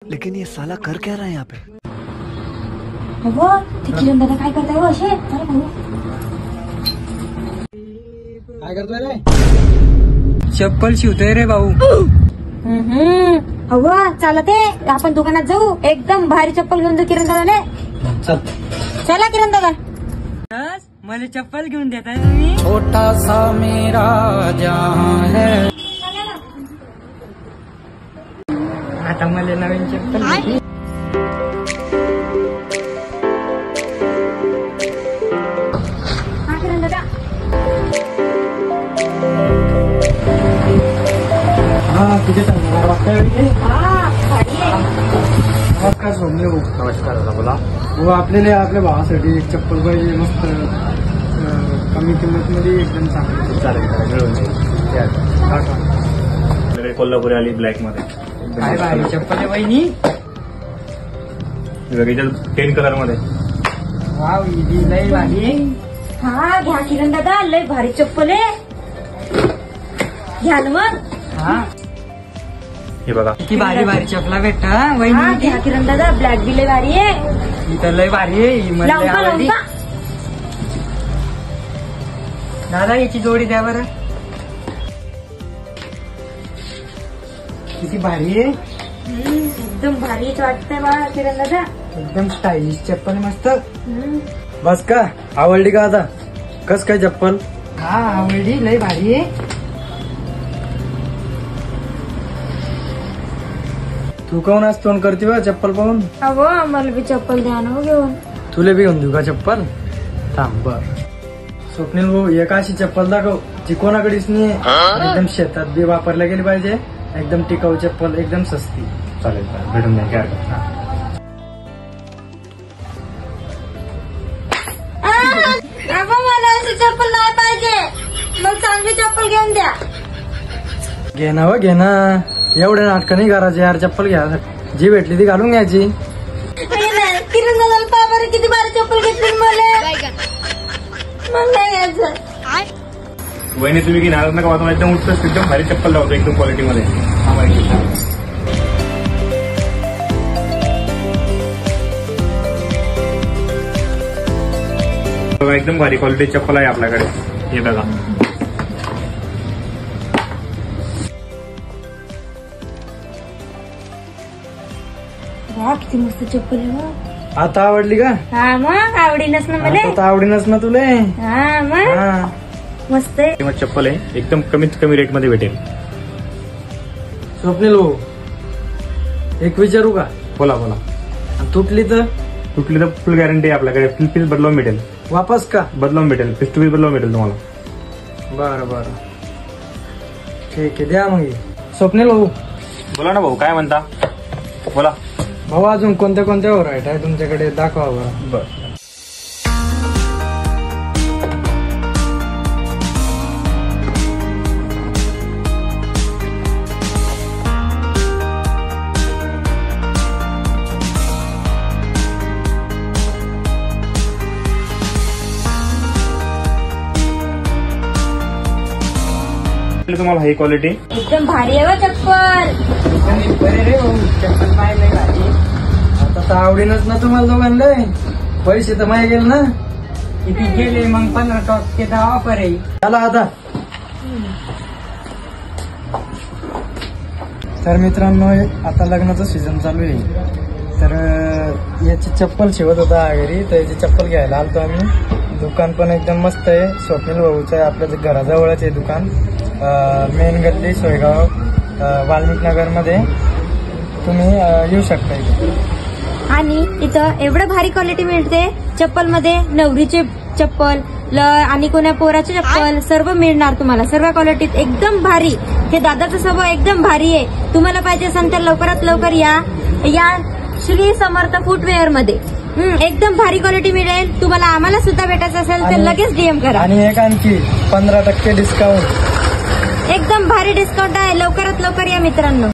लेकिन ये साला कर क्या रहा है यहाँ पे? किरण दादा काय करताय असे? काय करतोय रे? चप्पल शिवतोय रे भाऊ. अहो चालते आपण दुकानात जाऊ, एकदम भारी चप्पल घेऊन जाऊ किरण दादाने. चल. चला किरण दादा. मला चप्पल घेऊन देताय तुम्ही? छोटा सा मेरा जहां है. आता मला नवीन चप्पल घेतली. हा किरण दादा. हा तुझे सांगणार वाटतंय. नमस्कार सोमले भाऊ. नमस्कार दादा बोला. हो आपल्याला आपल्या भावासाठी एक चप्पल पाहिजे, मस्त कमी किंमत मध्ये एकदम चांगली. चालेल मिळून जाईल. कोल्हापुरी आली ब्लॅक मध्ये. काय भाई चप्पल आहे वहिनी. 10 कलर मध्ये. वाव ही लई भारी. हा घ्या किरण दादा, लय भारी चप्पल आहे. घ्या ना मग. हा हे बघा किती भारी भारी चपला भेटत हा वहिनी. घ्या किरण दादा, ब्लॅक बी लय भारी आहे. ही तर लय भारी आहे. ही मला लय लावता आवडली. लावता. दादा याची जोडी द्या बरं. किती भारी आहे. एकदम भारीच वाटतंय बा किरण दादा. एकदम स्टायलिश चप्पल मस्त. बस का आवडली का आता? कस काय चप्पल? हा आवडली, लय भारी आहे. तू काऊन आज तोंड करते बा चप्पल पाहून? अहो मला बी चप्पल द्या ना घेऊन. तुला बी घेऊन देऊ का चप्पल? थांब बर. स्वप्नील भाऊ एक अशी चप्पल दाखव जी कोणाकडेच नाही. एकदम शेतात बी वापरल्या गेली पाहिजे. एकदम टिकाऊ चप्पल, एकदम सस्ती. चालेल भेटून जाईल काय हरकत नाही. अगं मला अशी चप्पल नाही पाहिजे, मग चांगली चप्पल घेऊन द्या. घे ना व घे ना. एवढे नाटकं नाही करायचे यार. चप्पल घ्या, जी भेटली ती घालून घ्यायची. किरण दादा बाबा किती भारी चप्पल घेतली मला. मग नाही घ्यायचं. वहिनी तुम्ही की नाराज नका वाटून. एकदम उत्कृष्ट एकदम भारी चप्पल लावतो, एकदम क्वालिटी मध्ये. बघा एकदम भारी क्वालिटी चप्पल आहे आपल्याकडे. हे बघा वा किती मस्त चप्पल आहे मग. आता आवडली का? हा मग आवडीनच ना मला. आता आवडीनच ना तुले. हा मग हा मस्त आहे. किंमत चप्पल आहे, एकदम कमीत कमी रेट मध्ये भेटेल. स्वप्नील भाऊ एक विचारू का? बोला बोला. तुटली तर? तुटली तर फुल गॅरंटी आहे आपल्याकडे. पीस बदलावून भेटेल. वापस का? बदलावून भेटेल. पीस टू पीस बदलावून भेटेल तुम्हाला. बरं बरं ठीक आहे द्या मग. स्वप्नील भाऊ बोला ना भाऊ, काय म्हणता? बोला भाऊ अजून कोणत्या कोणत्या व्हरायटी आहे तुमच्याकडे? दाखवा बरं. बर तुम्हाला हाय क्वालिटी. एकदम भारी आहे बा चप्पल. बरे रे भाऊ चप्पल पाहिजे भाजी. आता तर आवडीनच ना तुम्हाला दोघांना. पैसे तर मागे गेले ना. किती गेले मग? 15% ऑफर आहे. चला आता. तर मित्रांनो आता लग्नाचं सीझन चालू आहे. तर याची चप्पल शिवत होता घरी, तर याची चप्पल घ्यायला आलतो आम्ही. दुकान पण एकदम मस्त आहे. स्वप्नील भाऊचं आहे, आपल्या घराजवळच आहे दुकान. मेन गल्ली सोयगाव वाल्मिक नगर मध्ये तुम्ही येऊ शकता इथे. आणि इथं एवढं भारी क्वालिटी मिळते चप्पल मध्ये. नवरीचे चप्पल आणि कोणा पोराचे चप्पल सर्व मिळणार तुम्हाला. सर्व क्वालिटीत एकदम भारी. हे दादाचं स्वभाव एकदम भारी आहे. तुम्हाला पाहिजे असेल तर लवकरात लवकर या श्री समर्थ फुटवेअर मध्ये. एकदम भारी क्वालिटी मिळेल तुम्हाला. आम्हाला सुद्धा भेटायचं असेल तर लगेच DM करा. आणि एक आणखी 15% डिस्काउंट. एकदम भारी डिस्काउंट आहे. लवकरात लवकर या मित्रांनो.